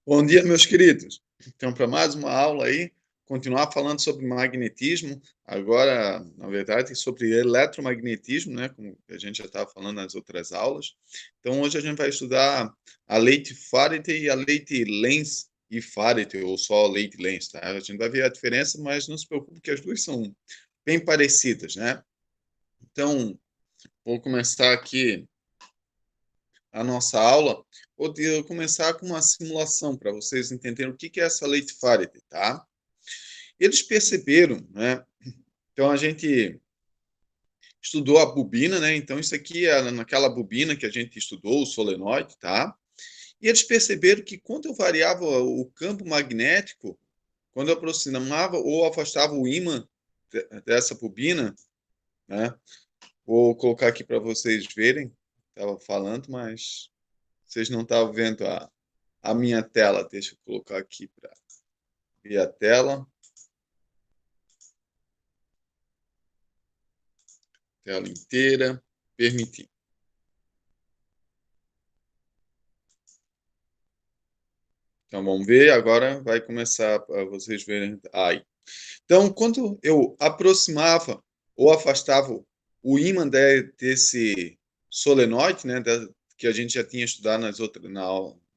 Bom dia, meus queridos. Então, para mais uma aula aí, continuar falando sobre magnetismo, agora, na verdade, sobre eletromagnetismo, né, como a gente já estava falando nas outras aulas. Então, hoje a gente vai estudar a lei de Faraday e a lei de Lenz e Faraday, ou só a lei de Lenz, tá? A gente vai ver a diferença, mas não se preocupe que as duas são bem parecidas, né? Então, vou começar aqui a nossa aula, vou começar com uma simulação para vocês entenderem o que é essa lei de Faraday, tá? Eles perceberam, né? Então a gente estudou a bobina, né? Então isso aqui é naquela bobina que a gente estudou, o solenoide, tá? E eles perceberam que quando eu variava o campo magnético, quando eu aproximava ou afastava o ímã dessa bobina, né? Vou colocar aqui para vocês verem. Estava falando, mas vocês não estavam vendo a minha tela. Deixa eu colocar aqui para ver a tela. Tela inteira. Permitir. Então vamos ver. Agora vai começar para vocês verem aí. Então, quando eu aproximava ou afastava o ímã desse solenoide, né, que a gente já tinha estudado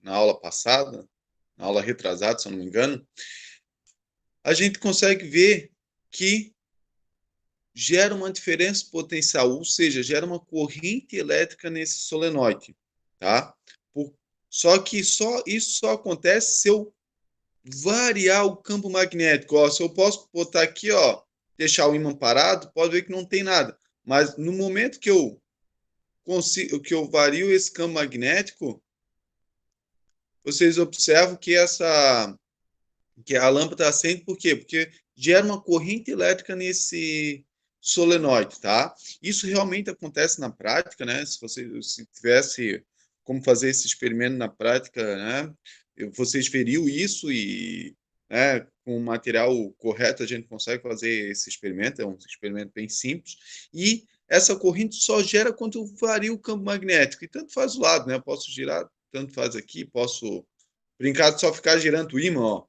na aula passada, na aula retrasada, se eu não me engano, a gente consegue ver que gera uma diferença potencial, ou seja, gera uma corrente elétrica nesse solenoide, tá? Só que isso só acontece se eu variar o campo magnético. Ó, se eu posso botar aqui, ó, deixar o ímã parado, pode ver que não tem nada. Mas no momento que eu consigo, que eu vario esse campo magnético, vocês observam que a lâmpada acende, por quê? Porque gera uma corrente elétrica nesse solenoide, tá? Isso realmente acontece na prática, né? Se tivesse como fazer esse experimento na prática, né? Vocês veriam isso e, né, com o material correto a gente consegue fazer esse experimento, é um experimento bem simples, e essa corrente só gera quando eu vario o campo magnético, e tanto faz o lado, né? Eu posso girar, tanto faz aqui, posso brincar de só ficar girando o ímã, ó.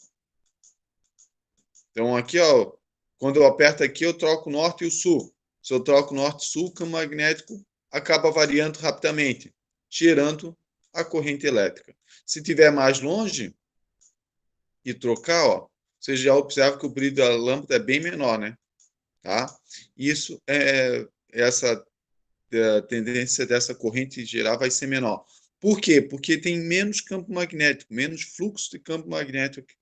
Então, aqui, ó, quando eu aperto aqui, eu troco o norte e o sul. Se eu troco o norte e sul, o campo magnético acaba variando rapidamente, gerando a corrente elétrica. Se tiver mais longe e trocar, ó, você já observa que o brilho da lâmpada é bem menor, né? Tá? Isso essa tendência dessa corrente geral vai ser menor. Por quê? Porque tem menos campo magnético, menos fluxo de campo magnético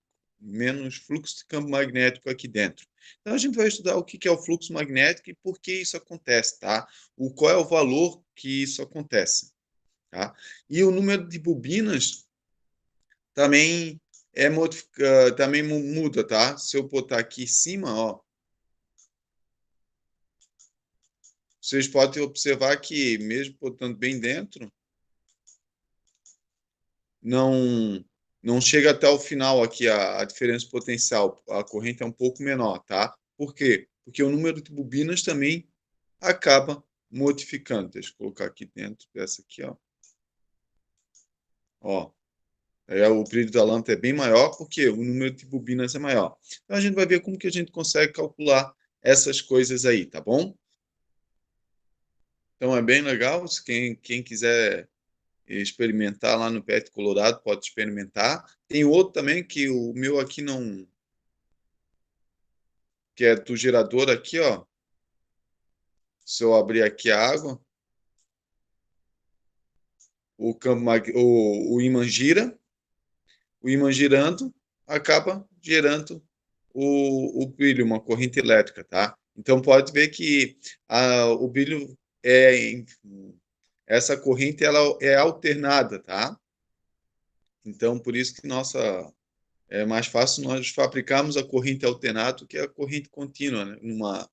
aqui dentro. Então a gente vai estudar o que é o fluxo magnético e por que isso acontece, tá? Qual é o valor que isso acontece, tá? E o número de bobinas também também muda, tá? Se eu botar aqui em cima, ó, vocês podem observar que mesmo botando bem dentro, não não chega até o final aqui a diferença potencial. A corrente é um pouco menor, tá? Por quê? Porque o número de bobinas também acaba modificando. Deixa eu colocar aqui dentro dessa aqui, ó. Ó, o brilho da lâmpada é bem maior porque o número de bobinas é maior. Então a gente vai ver como que a gente consegue calcular essas coisas aí, tá bom? Então é bem legal. Se quem quiser experimentar lá no PET Colorado, pode experimentar. Tem outro também que o meu aqui não, que é do gerador aqui, ó. Se eu abrir aqui a água, o ímã gira, o ímã girando acaba gerando o brilho, uma corrente elétrica, tá? Então pode ver que o brilho essa corrente ela é alternada, tá? Então por isso que é mais fácil nós fabricarmos a corrente alternada do que a corrente contínua, né? Uma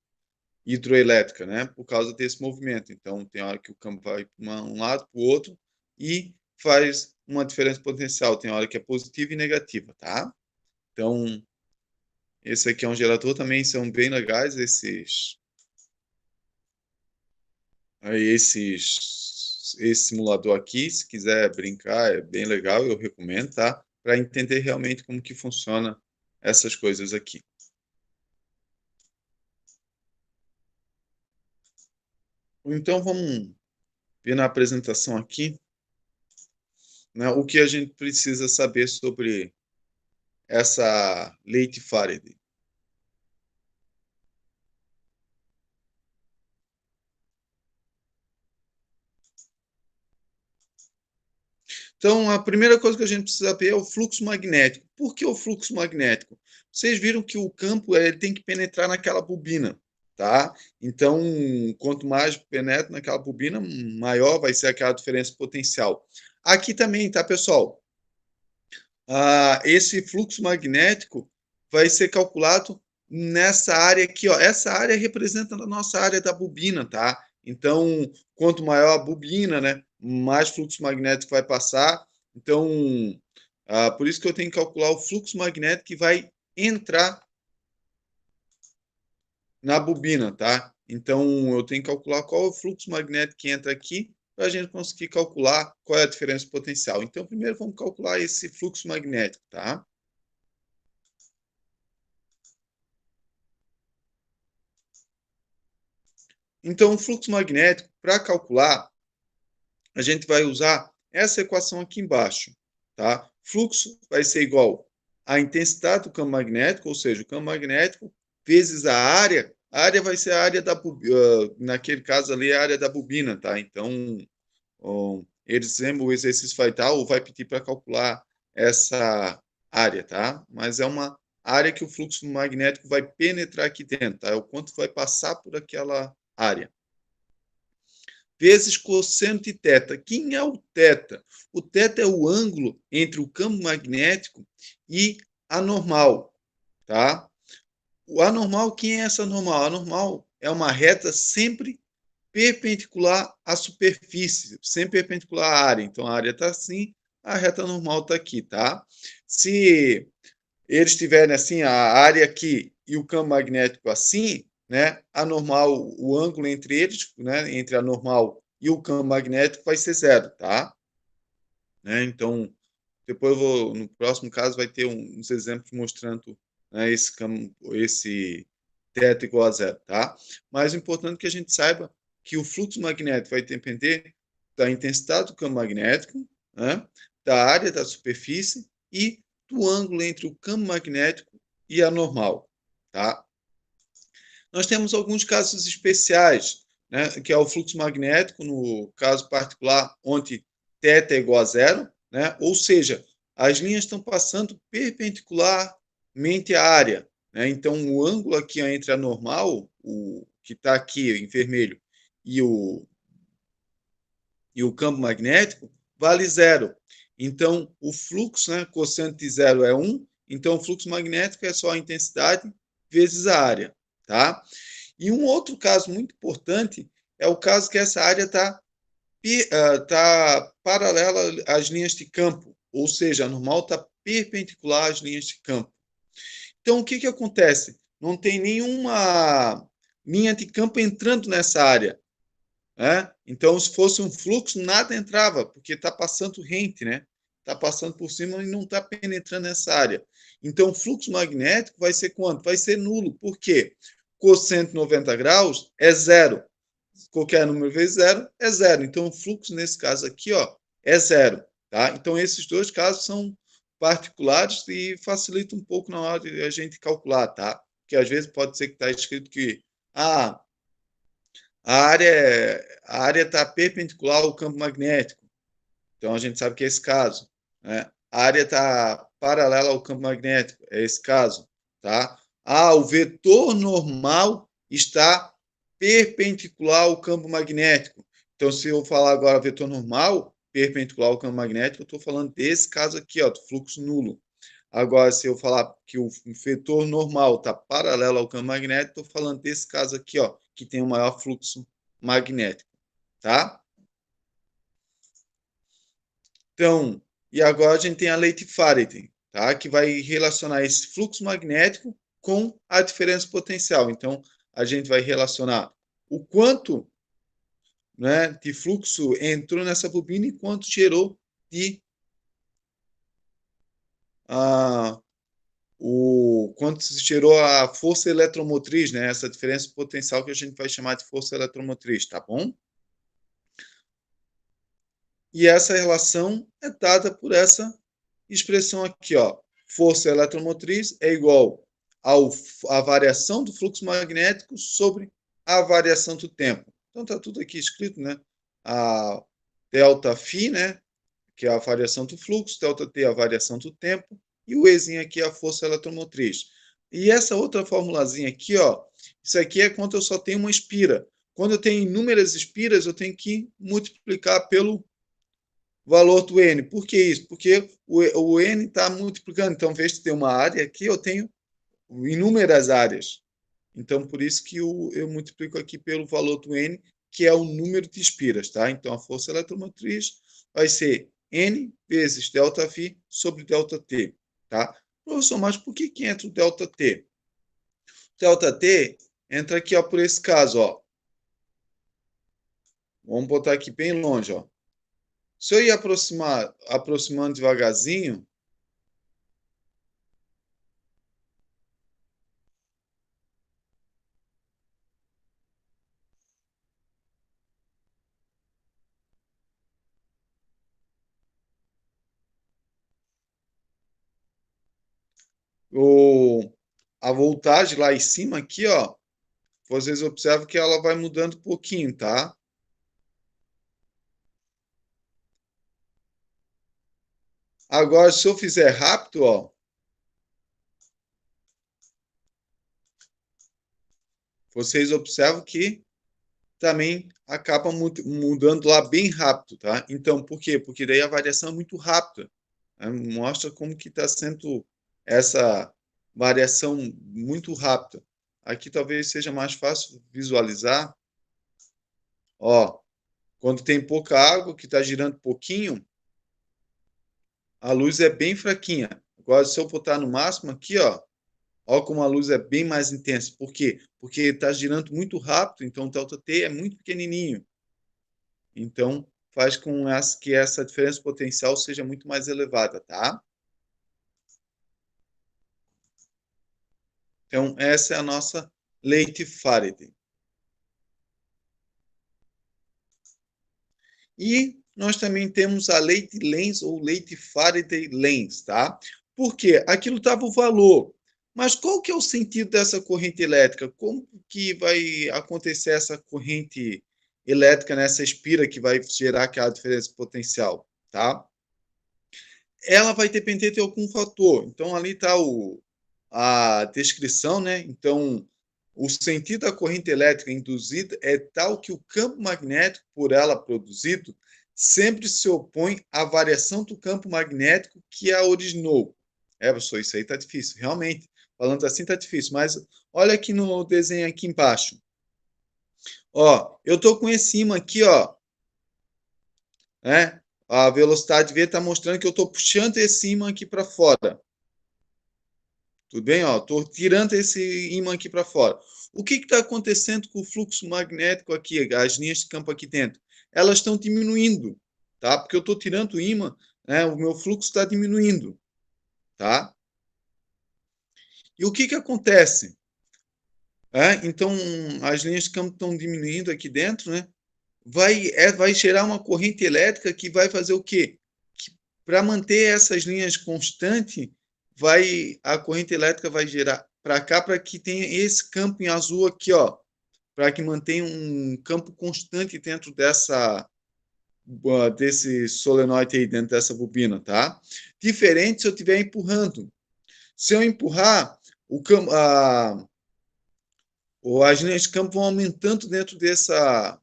hidroelétrica, né? Por causa desse movimento. Então, tem hora que o campo vai para um lado, para o outro, e faz uma diferença potencial. Tem hora que é positiva e negativa, tá? Então, esse aqui é um gerador também, são bem legais esse simulador aqui, se quiser brincar, é bem legal, eu recomendo, tá? para entender realmente como que funciona essas coisas aqui. Então, vamos ver na apresentação aqui, né, o que a gente precisa saber sobre essa lei de Faraday. Então, a primeira coisa que a gente precisa saber é o fluxo magnético. Por que o fluxo magnético? Vocês viram que o campo ele tem que penetrar naquela bobina, tá? Então, quanto mais penetra naquela bobina, maior vai ser aquela diferença potencial. Aqui também, tá, pessoal? Esse fluxo magnético vai ser calculado nessa área aqui, ó. Essa área representa a nossa área da bobina, tá? Então, quanto maior a bobina, né, mais fluxo magnético vai passar. Então, por isso que eu tenho que calcular o fluxo magnético que vai entrar na bobina, tá? Então, eu tenho que calcular qual é o fluxo magnético que entra aqui para a gente conseguir calcular qual é a diferença potencial. Então, primeiro vamos calcular esse fluxo magnético, tá? Então, o fluxo magnético, para calcular, a gente vai usar essa equação aqui embaixo, tá? Fluxo vai ser igual à intensidade do campo magnético, ou seja, o campo magnético vezes a área vai ser a área da naquele caso ali, a área da bobina, tá? Então, o exercício vai dar ou vai pedir para calcular essa área, tá? Mas é uma área que o fluxo magnético vai penetrar aqui dentro, tá? É o quanto vai passar por aquela área. Vezes cosseno de θ. Quem é o θ? O θ é o ângulo entre o campo magnético e a normal, tá? O anormal, quem é essa normal? A normal é uma reta sempre perpendicular à superfície, sempre perpendicular à área. Então, a área está assim, a reta normal está aqui, tá? Se eles tiverem assim, a área aqui e o campo magnético assim, né, a normal, o ângulo entre eles, né, entre a normal e o campo magnético vai ser zero, tá? Né? Então, depois eu vou, no próximo caso, vai ter uns exemplos mostrando, né, esse campo, esse θ igual a zero, tá? Mas o importante é que a gente saiba que o fluxo magnético vai depender da intensidade do campo magnético, né, da área da superfície e do ângulo entre o campo magnético e a normal, tá? Nós temos alguns casos especiais, né, que é o fluxo magnético, no caso particular, onde θ é igual a zero, né, ou seja, as linhas estão passando perpendicularmente à área. Né, então, o ângulo aqui entre a normal, o que está aqui em vermelho, e o campo magnético, vale zero. Então, o fluxo, né, cosseno de zero é 1, então o fluxo magnético é só a intensidade vezes a área. Tá? E um outro caso muito importante é o caso que essa área está paralela às linhas de campo, ou seja, a normal está perpendicular às linhas de campo. Então, o que acontece? Não tem nenhuma linha de campo entrando nessa área. Né? Então, se fosse um fluxo, nada entrava, porque está passando rente, né? Está passando por cima e não está penetrando nessa área. Então, o fluxo magnético vai ser quanto? Vai ser nulo. Por quê? Cosseno de 90 graus é zero. Qualquer número vezes zero é zero. Então, o fluxo, nesse caso aqui, ó, é zero. Tá? Então, esses dois casos são particulares e facilitam um pouco na hora de a gente calcular, tá? Porque às vezes pode ser que está escrito que a área está perpendicular ao campo magnético. Então, a gente sabe que é esse caso. Né? A área está paralela ao campo magnético. É esse caso. Tá? O vetor normal está perpendicular ao campo magnético. Então, se eu falar agora vetor normal, perpendicular ao campo magnético, eu estou falando desse caso aqui, ó, do fluxo nulo. Agora, se eu falar que o vetor normal está paralelo ao campo magnético, estou falando desse caso aqui, ó, que tem o maior fluxo magnético, tá? Então, e agora a gente tem a lei de Faraday, tá? Que vai relacionar esse fluxo magnético com a diferença potencial. Então, a gente vai relacionar o quanto, né, de fluxo entrou nessa bobina e quanto gerou de quando se gerou a força eletromotriz, né? Essa diferença potencial que a gente vai chamar de força eletromotriz, tá bom? E essa relação é dada por essa expressão aqui, ó. Força eletromotriz é igual à variação do fluxo magnético sobre a variação do tempo. Então está tudo aqui escrito, né? A delta φ, né? Que é a variação do fluxo, delta T é a variação do tempo, e o Ezinho aqui é a força eletromotriz. E essa outra formulazinha aqui, ó, isso aqui é quando eu só tenho uma espira. Quando eu tenho inúmeras espiras, eu tenho que multiplicar pelo valor do N. Por que isso? Porque o N está multiplicando. Então, em vez de ter uma área aqui, eu tenho inúmeras áreas. Então, por isso que eu multiplico aqui pelo valor do N, que é o número de espiras, tá? Então, a força eletromotriz vai ser N vezes ΔΦ sobre ΔT, tá? Professor, mas por que entra o ΔT? ΔT entra aqui, ó, por esse caso, ó. Vamos botar aqui bem longe, ó. Se eu ir aproximando devagarzinho, a voltagem lá em cima aqui, ó, vocês observam que ela vai mudando um pouquinho, tá? Agora, se eu fizer rápido, ó, vocês observam que também acaba mudando lá bem rápido, tá? Então, por quê? Porque daí a variação é muito rápida, né? Mostra como que está sendo essa variação muito rápida. Aqui talvez seja mais fácil visualizar. Ó, quando tem pouca água, que está girando pouquinho, a luz é bem fraquinha. Agora, se eu botar no máximo aqui, ó como a luz é bem mais intensa. Por quê? Porque está girando muito rápido, então o ΔT é muito pequenininho. Então, faz com que essa diferença potencial seja muito mais elevada, tá? Então, essa é a nossa lei de Faraday. E nós também temos a lei de Lenz ou lei de Faraday-Lenz, tá? Porque aquilo estava o valor. Mas qual que é o sentido dessa corrente elétrica? Como que vai acontecer essa corrente elétrica nessa espira que vai gerar aquela diferença potencial, tá? Ela vai depender de algum fator. Então, ali está a descrição, né? Então, o sentido da corrente elétrica induzida é tal que o campo magnético por ela produzido sempre se opõe à variação do campo magnético que a originou. Professor, isso aí está difícil. Realmente, falando assim está difícil. Mas olha aqui no desenho aqui embaixo. Ó, eu estou com esse ímã aqui, ó, né? A velocidade V está mostrando que eu estou puxando esse ímã aqui para fora. Tudo bem? Estou tirando esse ímã aqui para fora. O que está acontecendo com o fluxo magnético aqui, as linhas de campo aqui dentro? Elas estão diminuindo, tá? Porque eu estou tirando o ímã, né? O meu fluxo está diminuindo, tá? E o que acontece? Então, as linhas de campo estão diminuindo aqui dentro, né? Vai gerar uma corrente elétrica que vai fazer o quê? Para manter essas linhas constantes, a corrente elétrica vai gerar para cá para que tenha esse campo em azul aqui, ó, para que mantenha um campo constante dentro desse solenoide aí, dentro dessa bobina, tá? Diferente se eu estiver empurrando. Se eu empurrar, as linhas de campo vão aumentando dentro dessa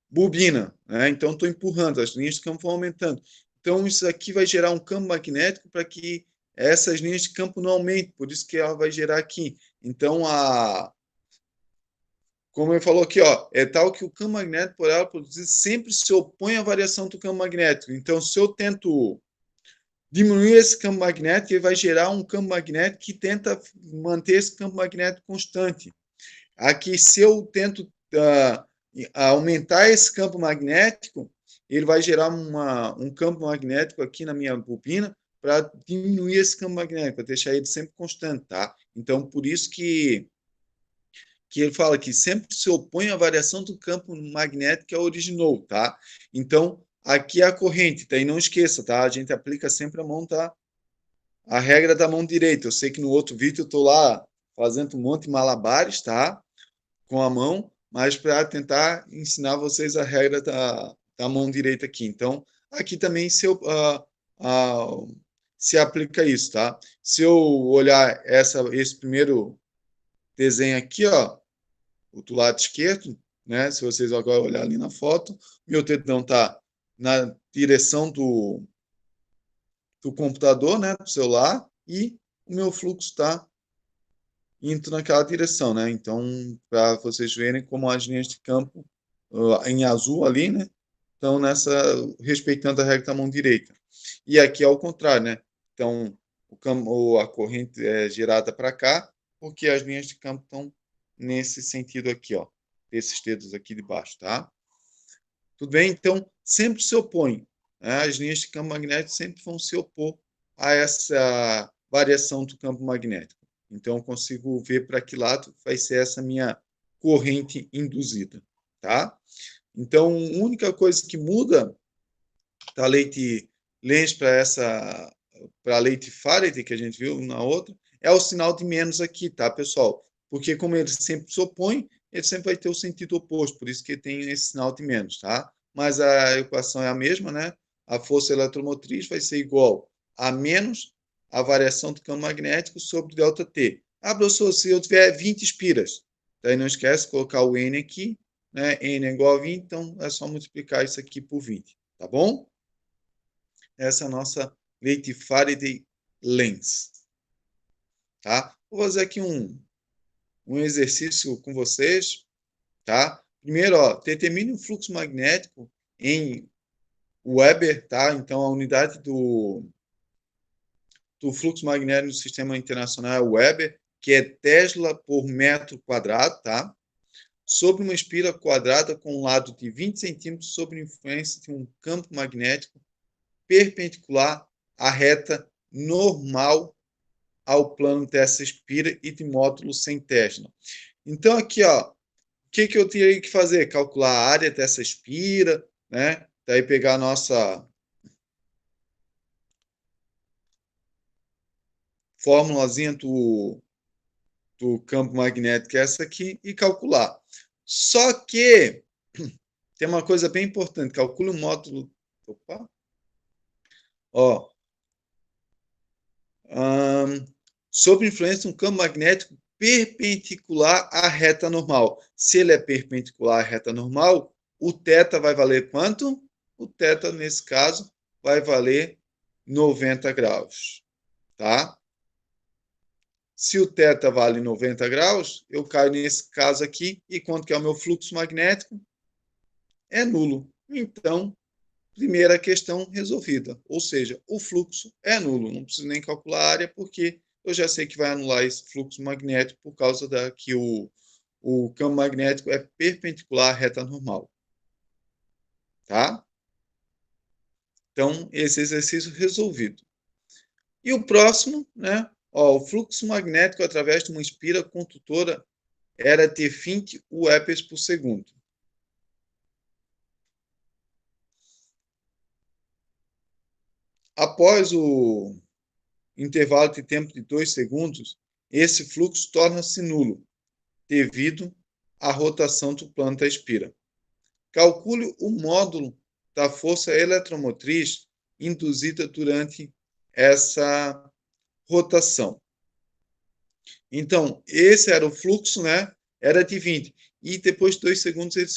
bobina, né? Então, estou empurrando, as linhas de campo vão aumentando. Então, isso aqui vai gerar um campo magnético para que essas linhas de campo não aumentem, por isso que ela vai gerar aqui. Então, como ele falou aqui, ó, é tal que o campo magnético por ela produzir sempre se opõe à variação do campo magnético. Então, se eu tento diminuir esse campo magnético, ele vai gerar um campo magnético que tenta manter esse campo magnético constante. Aqui, se eu tento aumentar esse campo magnético, ele vai gerar um campo magnético aqui na minha bobina para diminuir esse campo magnético, para deixar ele sempre constante, tá? Então, por isso que ele fala que sempre se opõe à variação do campo magnético que a originou, tá? Então, aqui é a corrente, tá? E não esqueça, tá? A gente aplica sempre a mão, tá? A regra da mão direita. Eu sei que no outro vídeo eu estou lá fazendo um monte de malabares, tá? Com a mão, mas para tentar ensinar vocês a regra da mão direita aqui. Então, aqui também se aplica isso, tá? Se eu olhar esse primeiro desenho aqui, ó, do lado esquerdo, né? Se vocês agora olhar ali na foto, meu dedão está na direção do computador, né? Do celular, e o meu fluxo está indo naquela direção, né? Então, para vocês verem como as linhas de campo em azul ali, né? Estão respeitando a regra da mão direita. E aqui é ao contrário, né? Então, a corrente é girada para cá, porque as linhas de campo estão nesse sentido aqui, ó. Esses dedos aqui de baixo, tá? Tudo bem? Então, sempre se opõe, né? As linhas de campo magnético sempre vão se opor a essa variação do campo magnético. Então, eu consigo ver para que lado vai ser essa minha corrente induzida, tá? Então, a única coisa que muda da lei de Lenz para a lei de Faraday, que a gente viu na outra, é o sinal de menos aqui, tá, pessoal? Porque como ele sempre se opõe, ele sempre vai ter o sentido oposto, por isso que tem esse sinal de menos, tá? Mas a equação é a mesma, né? A força eletromotriz vai ser igual a menos a variação do campo magnético sobre ΔT. Ah, professor, se eu tiver 20 espiras, daí não esquece de colocar o N aqui, né? N é igual a 20, então é só multiplicar isso aqui por 20, tá bom? Essa é a nossa lei de Faraday-Lenz, tá? Vou fazer aqui um exercício com vocês, tá? Primeiro, ó, determine o fluxo magnético em Weber, tá? Então, a unidade do fluxo magnético no sistema internacional é Weber, que é Tesla por metro quadrado, tá? Sobre uma espira quadrada com um lado de 20 centímetros sob influência de um campo magnético perpendicular à reta normal ao plano dessa espira e de módulo sem Tesla. Então, aqui, ó, o que eu teria que fazer? Calcular a área dessa espira, né? Daí pegar a nossa fórmulazinha do campo magnético, que é essa aqui, e calcular. Só que tem uma coisa bem importante, calcule o módulo. Opa! Ó, sob influência de um campo magnético perpendicular à reta normal. Se ele é perpendicular à reta normal, o θ vai valer quanto? O θ, nesse caso, vai valer 90 graus. Tá? Se o θ vale 90 graus, eu caio nesse caso aqui, e quanto que é o meu fluxo magnético? É nulo. Então, primeira questão resolvida. Ou seja, o fluxo é nulo. Não preciso nem calcular a área, porque eu já sei que vai anular esse fluxo magnético por causa da que o campo magnético é perpendicular à reta normal. Tá? Então, esse exercício resolvido. E o próximo, né? Ó, o fluxo magnético através de uma espira condutora era de 20 Weber por segundo. Após o intervalo de tempo de 2 segundos, esse fluxo torna-se nulo, devido à rotação do plano da espira. Calcule o módulo da força eletromotriz induzida durante essa rotação. Então, esse era o fluxo, né? Era de 20. E depois de 2 segundos ele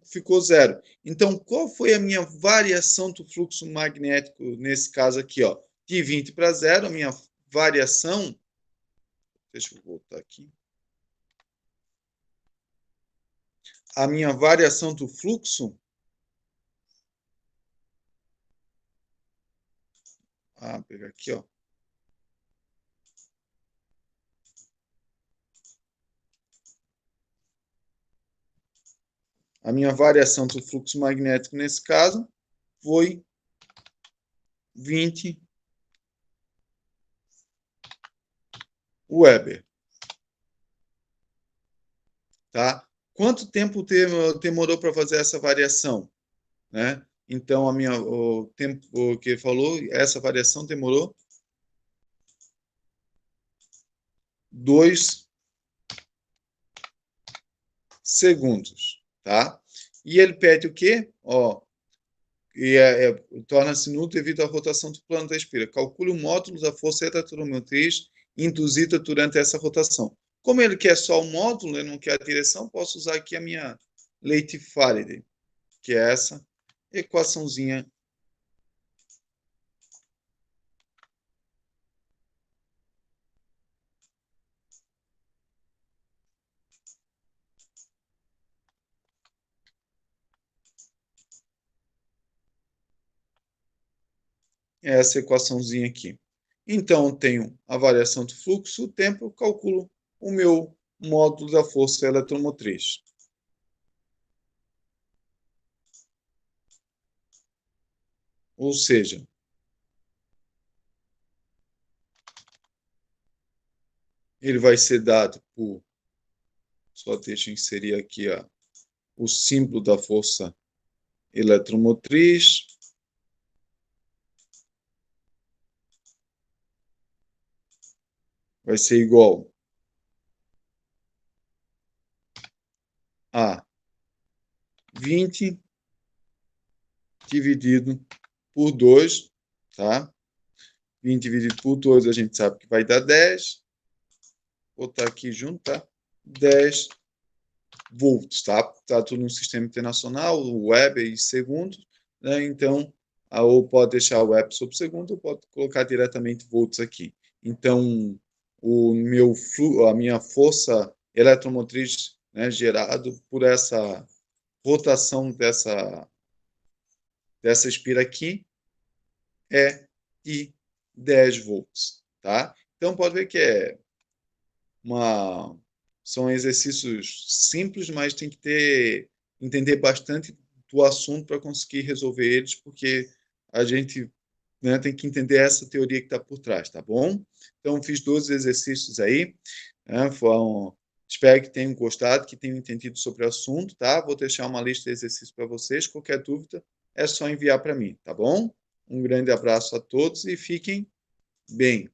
ficou zero. Então, qual foi a minha variação do fluxo magnético nesse caso aqui? Ó? De 20 para zero, a minha variação. Deixa eu voltar aqui. A minha variação do fluxo. Ah, pegar aqui, ó. A minha variação do fluxo magnético nesse caso foi 20 Weber. Tá? Quanto tempo demorou para fazer essa variação? Né? Então, o tempo que falou, essa variação demorou 2 segundos. Tá? E ele pede o quê? Ó, torna-se nulo devido à rotação do plano da espira. Calcule o módulo da força eletromotriz induzida durante essa rotação. Como ele quer só o módulo, ele não quer a direção, posso usar aqui a minha lei de Faraday, que é essa equaçãozinha. Essa equaçãozinha aqui. Então, eu tenho a variação do fluxo, o tempo, eu calculo o meu módulo da força eletromotriz. Ou seja, ele vai ser dado por... Só deixa eu inserir aqui o símbolo da força eletromotriz. Vai ser igual a 20 dividido por 2, tá? 20 dividido por 2 a gente sabe que vai dar 10. Vou botar aqui junto, tá? 10 volts, tá? Tá tudo no sistema internacional, o web e segundo, né? Então, ou pode deixar o web sobre segundo, ou pode colocar diretamente volts aqui. Então, a minha força eletromotriz, né, gerado por essa rotação dessa espira aqui é de 10 volts, tá? Então, pode ver que são exercícios simples, mas tem que entender bastante do assunto para conseguir resolver eles, porque a gente, né, tem que entender essa teoria que está por trás, tá bom? Então, fiz 12 exercícios aí, né, espero que tenham gostado, que tenham entendido sobre o assunto, tá? Vou deixar uma lista de exercícios para vocês, qualquer dúvida é só enviar para mim, tá bom? Um grande abraço a todos e fiquem bem.